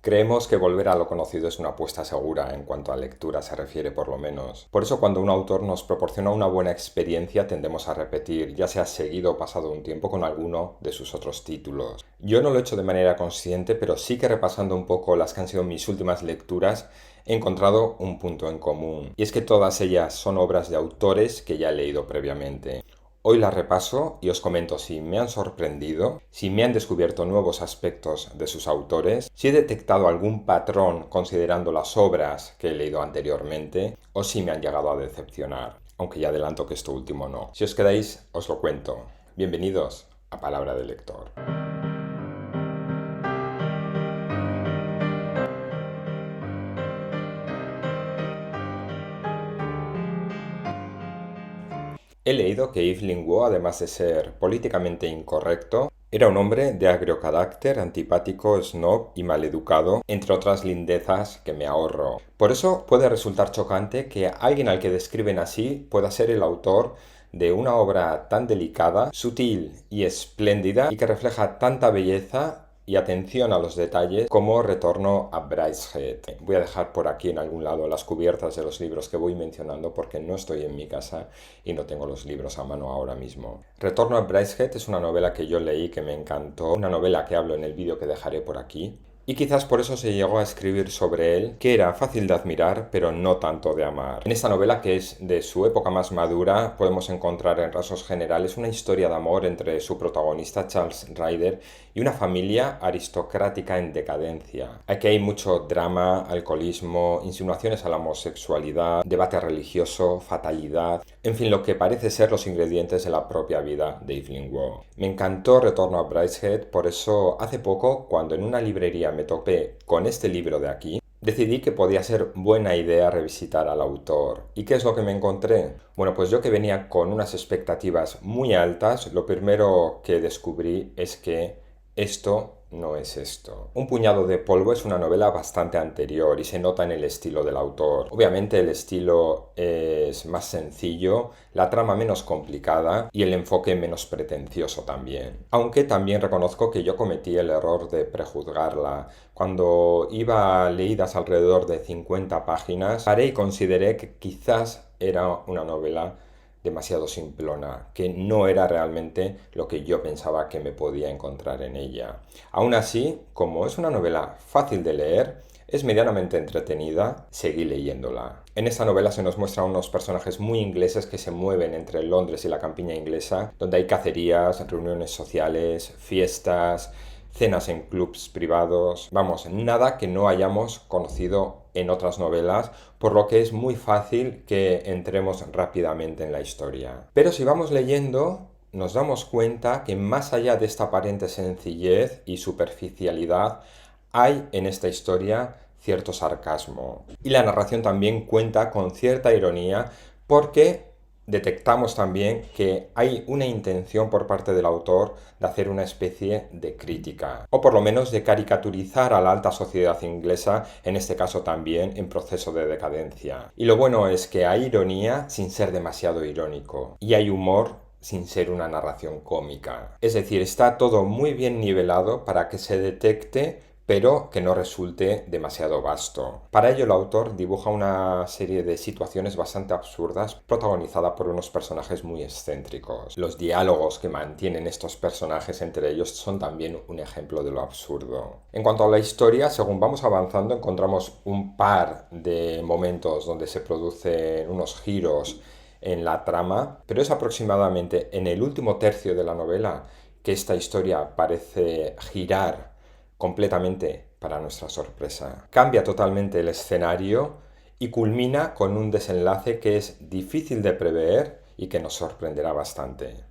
Creemos que volver a lo conocido es una apuesta segura en cuanto a lectura se refiere por lo menos. Por eso cuando un autor nos proporciona una buena experiencia tendemos a repetir, ya sea seguido o pasado un tiempo, con alguno de sus otros títulos. Yo no lo he hecho de manera consciente, pero sí que repasando un poco las que han sido mis últimas lecturas, he encontrado un punto en común. Y es que todas ellas son obras de autores que ya he leído previamente. Hoy las repaso y os comento si me han sorprendido, si me han descubierto nuevos aspectos de sus autores, si he detectado algún patrón considerando las obras que he leído anteriormente o si me han llegado a decepcionar, aunque ya adelanto que esto último no. Si os quedáis, os lo cuento. Bienvenidos a Palabra del Lector. He leído que Yves Linguaux, además de ser políticamente incorrecto, era un hombre de agrio carácter, antipático, snob y maleducado, entre otras lindezas que me ahorro. Por eso puede resultar chocante que alguien al que describen así pueda ser el autor de una obra tan delicada, sutil y espléndida y que refleja tanta belleza y atención a los detalles como Retorno a Brideshead. Voy a dejar por aquí en algún lado las cubiertas de los libros que voy mencionando porque no estoy en mi casa y no tengo los libros a mano ahora mismo. Retorno a Brideshead es una novela que yo leí que me encantó, una novela que hablo en el vídeo que dejaré por aquí. Y quizás por eso se llegó a escribir sobre él, que era fácil de admirar, pero no tanto de amar. En esta novela, que es de su época más madura, podemos encontrar en rasgos generales una historia de amor entre su protagonista Charles Ryder y una familia aristocrática en decadencia. Aquí hay mucho drama, alcoholismo, insinuaciones a la homosexualidad, debate religioso, fatalidad, en fin, lo que parece ser los ingredientes de la propia vida de Yves Linguaux. Me encantó Retorno a Brideshead, por eso hace poco, cuando en una librería me topé con este libro de aquí, decidí que podía ser buena idea revisitar al autor. ¿Y qué es lo que me encontré? Bueno, pues yo que venía con unas expectativas muy altas, lo primero que descubrí es que esto no es esto. Un puñado de polvo es una novela bastante anterior y se nota en el estilo del autor. Obviamente el estilo es más sencillo, la trama menos complicada y el enfoque menos pretencioso también. Aunque también reconozco que yo cometí el error de prejuzgarla. Cuando iba leídas alrededor de 50 páginas, paré y consideré que quizás era una novela demasiado simplona, que no era realmente lo que yo pensaba que me podía encontrar en ella. Aún así, como es una novela fácil de leer, es medianamente entretenida, seguí leyéndola. En esta novela se nos muestran unos personajes muy ingleses que se mueven entre Londres y la campiña inglesa, donde hay cacerías, reuniones sociales, fiestas, cenas en clubs privados, vamos, nada que no hayamos conocido en otras novelas, por lo que es muy fácil que entremos rápidamente en la historia. Pero si vamos leyendo, nos damos cuenta que más allá de esta aparente sencillez y superficialidad, hay en esta historia cierto sarcasmo. Y la narración también cuenta con cierta ironía porque detectamos también que hay una intención por parte del autor de hacer una especie de crítica, o por lo menos de caricaturizar a la alta sociedad inglesa, en este caso también en proceso de decadencia. Y lo bueno es que hay ironía sin ser demasiado irónico, y hay humor sin ser una narración cómica. Es decir, está todo muy bien nivelado para que se detecte pero que no resulte demasiado vasto. Para ello el autor dibuja una serie de situaciones bastante absurdas protagonizada por unos personajes muy excéntricos. Los diálogos que mantienen estos personajes entre ellos son también un ejemplo de lo absurdo. En cuanto a la historia, según vamos avanzando encontramos un par de momentos donde se producen unos giros en la trama, pero es aproximadamente en el último tercio de la novela que esta historia parece girar completamente para nuestra sorpresa. Cambia totalmente el escenario y culmina con un desenlace que es difícil de prever y que nos sorprenderá bastante.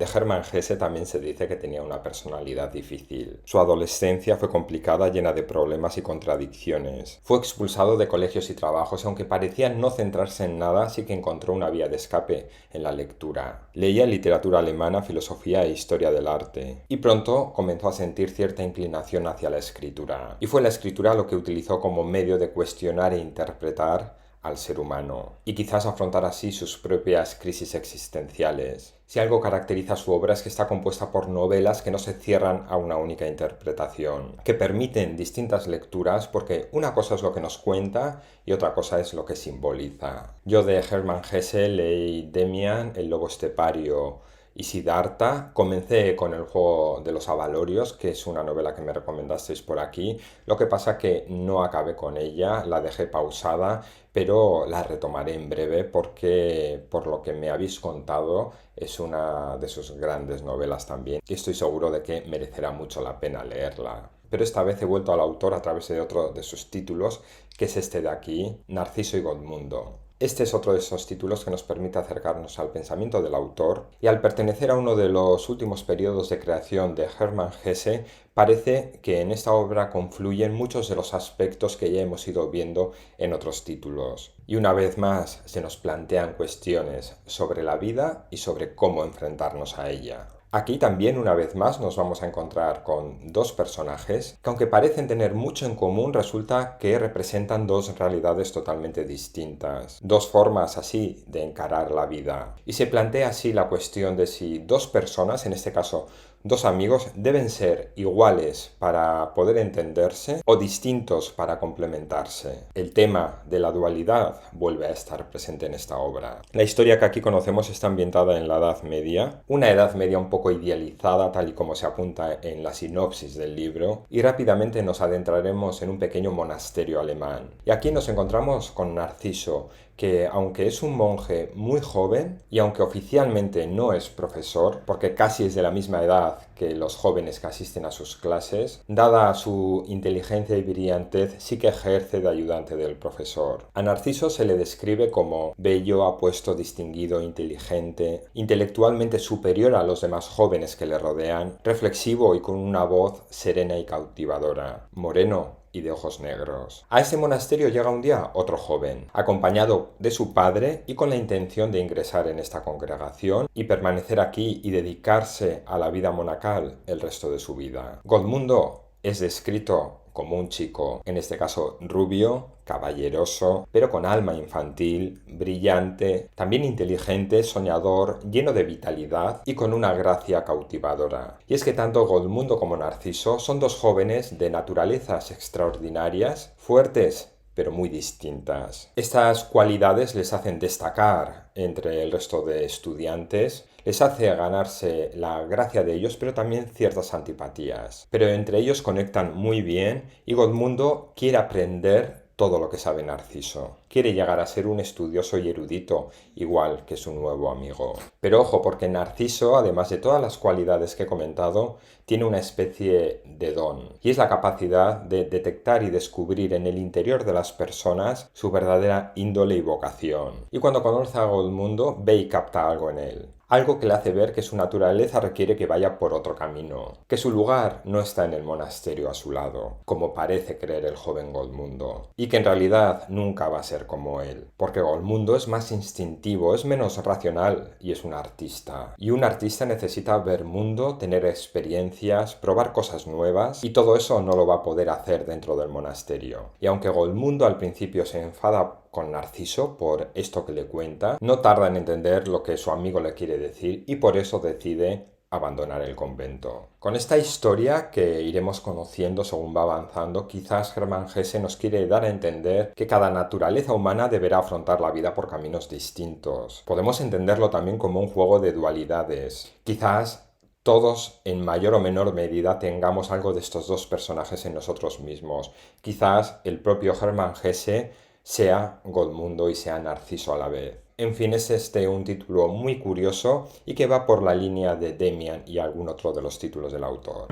De Hermann Hesse también se dice que tenía una personalidad difícil. Su adolescencia fue complicada, llena de problemas y contradicciones. Fue expulsado de colegios y trabajos y aunque parecía no centrarse en nada, sí que encontró una vía de escape en la lectura. Leía literatura alemana, filosofía e historia del arte. Y pronto comenzó a sentir cierta inclinación hacia la escritura. Y fue la escritura lo que utilizó como medio de cuestionar e interpretar al ser humano y quizás afrontar así sus propias crisis existenciales. Si algo caracteriza su obra es que está compuesta por novelas que no se cierran a una única interpretación, que permiten distintas lecturas porque una cosa es lo que nos cuenta y otra cosa es lo que simboliza. Yo de Hermann Hesse leí Demian, el lobo estepario y Siddhartha. Comencé con el juego de los Avalorios, que es una novela que me recomendasteis por aquí. Lo que pasa que no acabé con ella, la dejé pausada, pero la retomaré en breve porque, por lo que me habéis contado, es una de sus grandes novelas también. Y estoy seguro de que merecerá mucho la pena leerla. Pero esta vez he vuelto al autor a través de otro de sus títulos, que es este de aquí, Narciso y Godmundo. Este es otro de esos títulos que nos permite acercarnos al pensamiento del autor y al pertenecer a uno de los últimos periodos de creación de Hermann Hesse, parece que en esta obra confluyen muchos de los aspectos que ya hemos ido viendo en otros títulos. Y una vez más se nos plantean cuestiones sobre la vida y sobre cómo enfrentarnos a ella. Aquí también una vez más nos vamos a encontrar con dos personajes que aunque parecen tener mucho en común resulta que representan dos realidades totalmente distintas, dos formas así de encarar la vida. Y se plantea así la cuestión de si dos personas, en este caso dos amigos, deben ser iguales para poder entenderse o distintos para complementarse. El tema de la dualidad vuelve a estar presente en esta obra. La historia que aquí conocemos está ambientada en la Edad Media, una Edad Media un poco idealizada tal y como se apunta en la sinopsis del libro, y rápidamente nos adentraremos en un pequeño monasterio alemán. Y aquí nos encontramos con Narciso, que aunque es un monje muy joven y aunque oficialmente no es profesor, porque casi es de la misma edad que los jóvenes que asisten a sus clases, dada su inteligencia y brillantez, sí que ejerce de ayudante del profesor. A Narciso se le describe como bello, apuesto, distinguido, inteligente, intelectualmente superior a los demás jóvenes que le rodean, reflexivo y con una voz serena y cautivadora, moreno y de ojos negros. A ese monasterio llega un día otro joven, acompañado de su padre y con la intención de ingresar en esta congregación y permanecer aquí y dedicarse a la vida monacal el resto de su vida. Godmundo es descrito como un chico, en este caso rubio, caballeroso, pero con alma infantil, brillante, también inteligente, soñador, lleno de vitalidad y con una gracia cautivadora. Y es que tanto Godmundo como Narciso son dos jóvenes de naturalezas extraordinarias, fuertes pero muy distintas. Estas cualidades les hacen destacar entre el resto de estudiantes, les hace ganarse la gracia de ellos, pero también ciertas antipatías. Pero entre ellos conectan muy bien y Godmundo quiere aprender todo lo que sabe Narciso. Quiere llegar a ser un estudioso y erudito, igual que su nuevo amigo. Pero ojo, porque Narciso, además de todas las cualidades que he comentado, tiene una especie de don, y es la capacidad de detectar y descubrir en el interior de las personas su verdadera índole y vocación. Y cuando conoce a Godmundo, ve y capta algo en él. Algo que le hace ver que su naturaleza requiere que vaya por otro camino, que su lugar no está en el monasterio a su lado, como parece creer el joven Godmundo, y que en realidad nunca va a ser como él, porque Godmundo es más instintivo, es menos racional y es un artista. Y un artista necesita ver mundo, tener experiencias, probar cosas nuevas, y todo eso no lo va a poder hacer dentro del monasterio. Y aunque Godmundo al principio se enfada con Narciso por esto que le cuenta, no tarda en entender lo que su amigo le quiere decir y por eso decide abandonar el convento. Con esta historia que iremos conociendo según va avanzando, quizás Hermann Hesse nos quiere dar a entender que cada naturaleza humana deberá afrontar la vida por caminos distintos. Podemos entenderlo también como un juego de dualidades. Quizás todos, en mayor o menor medida, tengamos algo de estos dos personajes en nosotros mismos. Quizás el propio Hermann Hesse sea Godmundo y sea Narciso a la vez. En fin, es este un título muy curioso y que va por la línea de Demian y algún otro de los títulos del autor.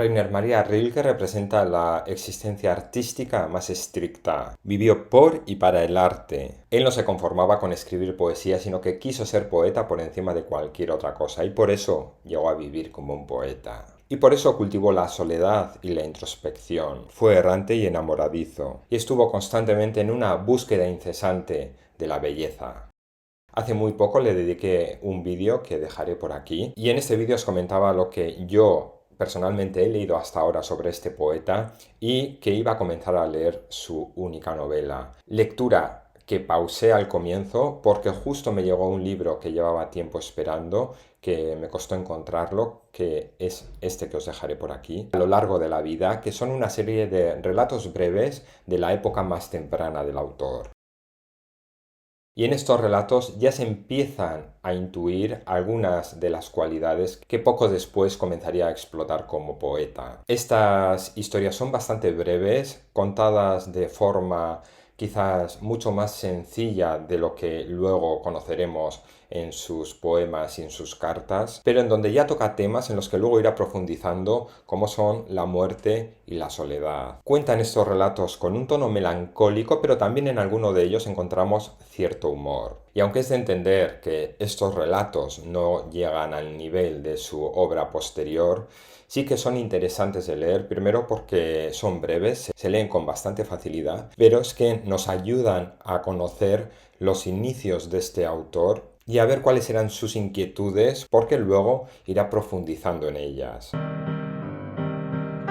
Rainer Maria Rilke representa la existencia artística más estricta. Vivió por y para el arte. Él no se conformaba con escribir poesía, sino que quiso ser poeta por encima de cualquier otra cosa, y por eso llegó a vivir como un poeta. Y por eso cultivó la soledad y la introspección. Fue errante y enamoradizo, y estuvo constantemente en una búsqueda incesante de la belleza. Hace muy poco le dediqué un vídeo que dejaré por aquí y en este vídeo os comentaba lo que yo personalmente he leído hasta ahora sobre este poeta y que iba a comenzar a leer su única novela. Lectura que pausé al comienzo porque justo me llegó un libro que llevaba tiempo esperando, que me costó encontrarlo, que es este que os dejaré por aquí, A lo largo de la vida, que son una serie de relatos breves de la época más temprana del autor. Y en estos relatos ya se empiezan a intuir algunas de las cualidades que poco después comenzaría a explotar como poeta. Estas historias son bastante breves, contadas de forma quizás mucho más sencilla de lo que luego conoceremos en sus poemas y en sus cartas, pero en donde ya toca temas en los que luego irá profundizando, como son la muerte y la soledad. Cuentan estos relatos con un tono melancólico, pero también en alguno de ellos encontramos cierto humor. Y aunque es de entender que estos relatos no llegan al nivel de su obra posterior, sí que son interesantes de leer, primero porque son breves, se leen con bastante facilidad, pero es que nos ayudan a conocer los inicios de este autor y a ver cuáles eran sus inquietudes, porque luego irá profundizando en ellas.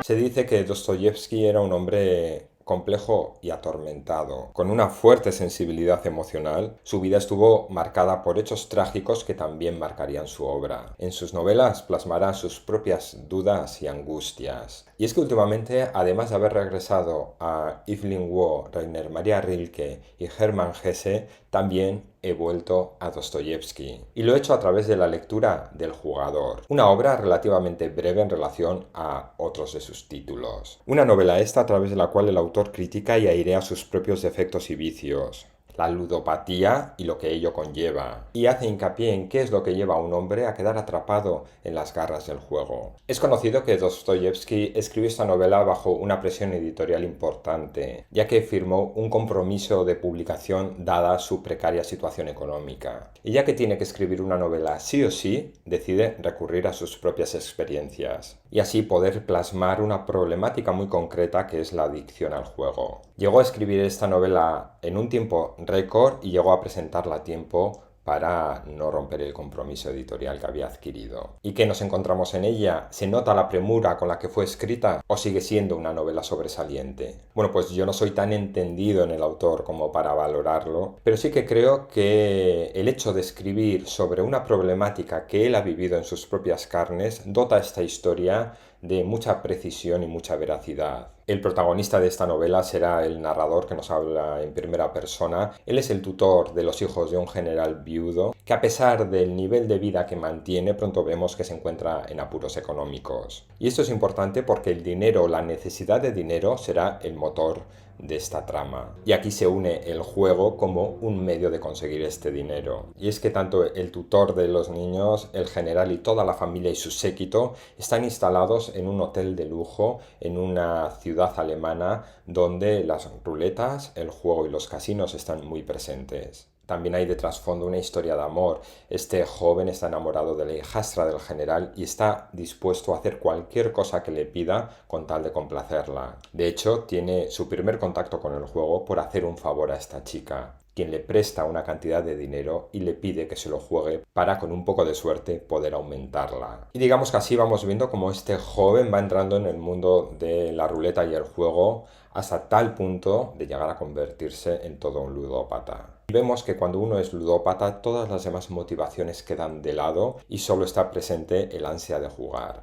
Se dice que Dostoyevsky era un hombre complejo y atormentado, con una fuerte sensibilidad emocional. Su vida estuvo marcada por hechos trágicos que también marcarían su obra. En sus novelas plasmará sus propias dudas y angustias. Y es que últimamente, además de haber regresado a Evelyn Waugh, Rainer Maria Rilke y Hermann Hesse, también he vuelto a Dostoyevsky. Y lo he hecho a través de la lectura del Jugador, una obra relativamente breve en relación a otros de sus títulos. Una novela esta a través de la cual el autor critica y airea sus propios defectos y vicios, la ludopatía y lo que ello conlleva, y hace hincapié en qué es lo que lleva a un hombre a quedar atrapado en las garras del juego. Es conocido que Dostoyevsky escribió esta novela bajo una presión editorial importante, ya que firmó un compromiso de publicación dada su precaria situación económica. Y ya que tiene que escribir una novela sí o sí, decide recurrir a sus propias experiencias, y así poder plasmar una problemática muy concreta que es la adicción al juego. Llegó a escribir esta novela en un tiempo récord y llegó a presentarla a tiempo para no romper el compromiso editorial que había adquirido. ¿Y qué nos encontramos en ella? ¿Se nota la premura con la que fue escrita o sigue siendo una novela sobresaliente? Bueno, pues yo no soy tan entendido en el autor como para valorarlo, pero sí que creo que el hecho de escribir sobre una problemática que él ha vivido en sus propias carnes dota esta historia de mucha precisión y mucha veracidad. El protagonista de esta novela será el narrador que nos habla en primera persona. Él es el tutor de los hijos de un general viudo que, a pesar del nivel de vida que mantiene, pronto vemos que se encuentra en apuros económicos. Y esto es importante porque el dinero, la necesidad de dinero, será el motor de esta trama. Y aquí se une el juego como un medio de conseguir este dinero. Y es que tanto el tutor de los niños, el general y toda la familia y su séquito están instalados en un hotel de lujo en una ciudad alemana donde las ruletas, el juego y los casinos están muy presentes. También hay de trasfondo una historia de amor. Este joven está enamorado de la hijastra del general y está dispuesto a hacer cualquier cosa que le pida con tal de complacerla. De hecho, tiene su primer contacto con el juego por hacer un favor a esta chica, quien le presta una cantidad de dinero y le pide que se lo juegue para, con un poco de suerte, poder aumentarla. Y digamos que así vamos viendo cómo este joven va entrando en el mundo de la ruleta y el juego hasta tal punto de llegar a convertirse en todo un ludópata. Vemos que cuando uno es ludópata, todas las demás motivaciones quedan de lado y solo está presente el ansia de jugar.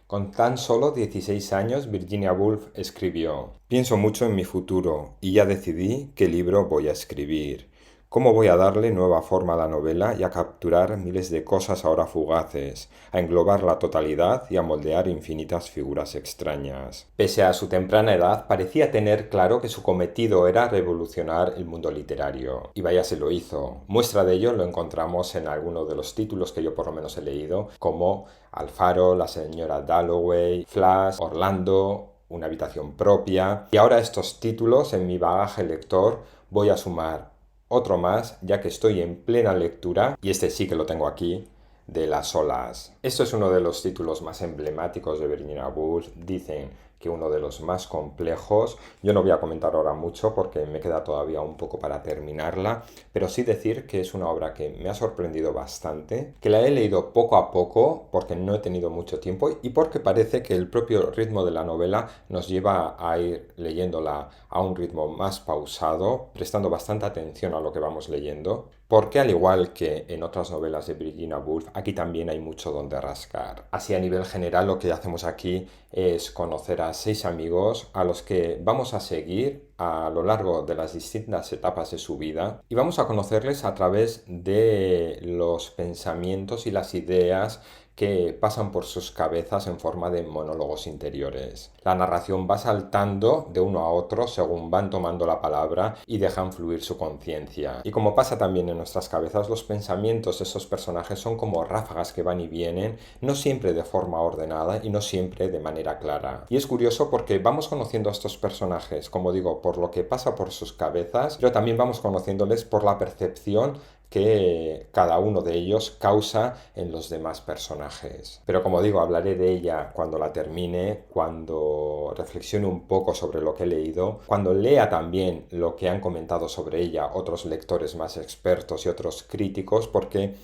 Con tan solo 16 años, Virginia Woolf escribió: "Pienso mucho en mi futuro y ya decidí qué libro voy a escribir. ¿Cómo voy a darle nueva forma a la novela y a capturar miles de cosas ahora fugaces, a englobar la totalidad y a moldear infinitas figuras extrañas?". Pese a su temprana edad, parecía tener claro que su cometido era revolucionar el mundo literario. Y vaya se lo hizo. Muestra de ello lo encontramos en algunos de los títulos que yo por lo menos he leído, como Alfaro, La señora Dalloway, Flash, Orlando, Una habitación propia. Y ahora estos títulos en mi bagaje lector voy a sumar otro más, ya que estoy en plena lectura, y este sí que lo tengo aquí, de Las olas. Esto es uno de los títulos más emblemáticos de Virginia Woolf. Dicen que uno de los más complejos. Yo no voy a comentar ahora mucho porque me queda todavía un poco para terminarla, pero sí decir que es una obra que me ha sorprendido bastante, que la he leído poco a poco porque no he tenido mucho tiempo y porque parece que el propio ritmo de la novela nos lleva a ir leyéndola a un ritmo más pausado, prestando bastante atención a lo que vamos leyendo. Porque al igual que en otras novelas de Virginia Woolf, aquí también hay mucho donde rascar. Así a nivel general lo que hacemos aquí es conocer a 6 amigos a los que vamos a seguir a lo largo de las distintas etapas de su vida y vamos a conocerles a través de los pensamientos y las ideas que pasan por sus cabezas en forma de monólogos interiores. La narración va saltando de uno a otro según van tomando la palabra y dejan fluir su conciencia. Y como pasa también en nuestras cabezas, los pensamientos de esos personajes son como ráfagas que van y vienen, no siempre de forma ordenada y no siempre de manera clara. Y es curioso porque vamos conociendo a estos personajes, como digo, por lo que pasa por sus cabezas, pero también vamos conociéndoles por la percepción que cada uno de ellos causa en los demás personajes. Pero como digo, hablaré de ella cuando la termine, cuando reflexione un poco sobre lo que he leído, cuando lea también lo que han comentado sobre ella otros lectores más expertos y otros críticos, porque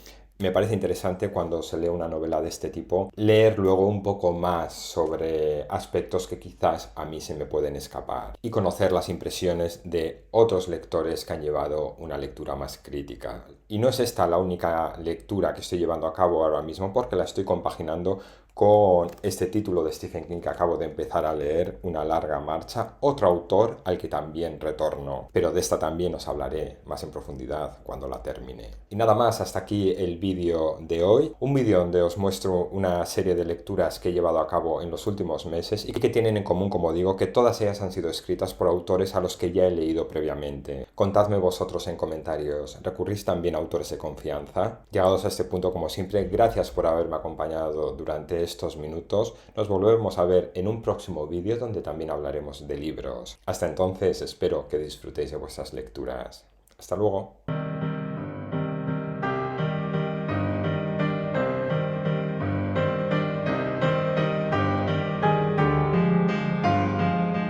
me parece interesante cuando se lee una novela de este tipo, leer luego un poco más sobre aspectos que quizás a mí se me pueden escapar y conocer las impresiones de otros lectores que han llevado una lectura más crítica. Y no es esta la única lectura que estoy llevando a cabo ahora mismo porque la estoy compaginando con este título de Stephen King que acabo de empezar a leer, Una larga marcha, otro autor al que también retorno, pero de esta también os hablaré más en profundidad cuando la termine. Y nada más, hasta aquí el vídeo de hoy, un vídeo donde os muestro una serie de lecturas que he llevado a cabo en los últimos meses y que tienen en común, como digo, que todas ellas han sido escritas por autores a los que ya he leído previamente. Contadme vosotros en comentarios, ¿recurrís también a autores de confianza? Llegados a este punto, como siempre, gracias por haberme acompañado durante estos minutos. Nos volvemos a ver en un próximo vídeo donde también hablaremos de libros. Hasta entonces espero que disfrutéis de vuestras lecturas. Hasta luego.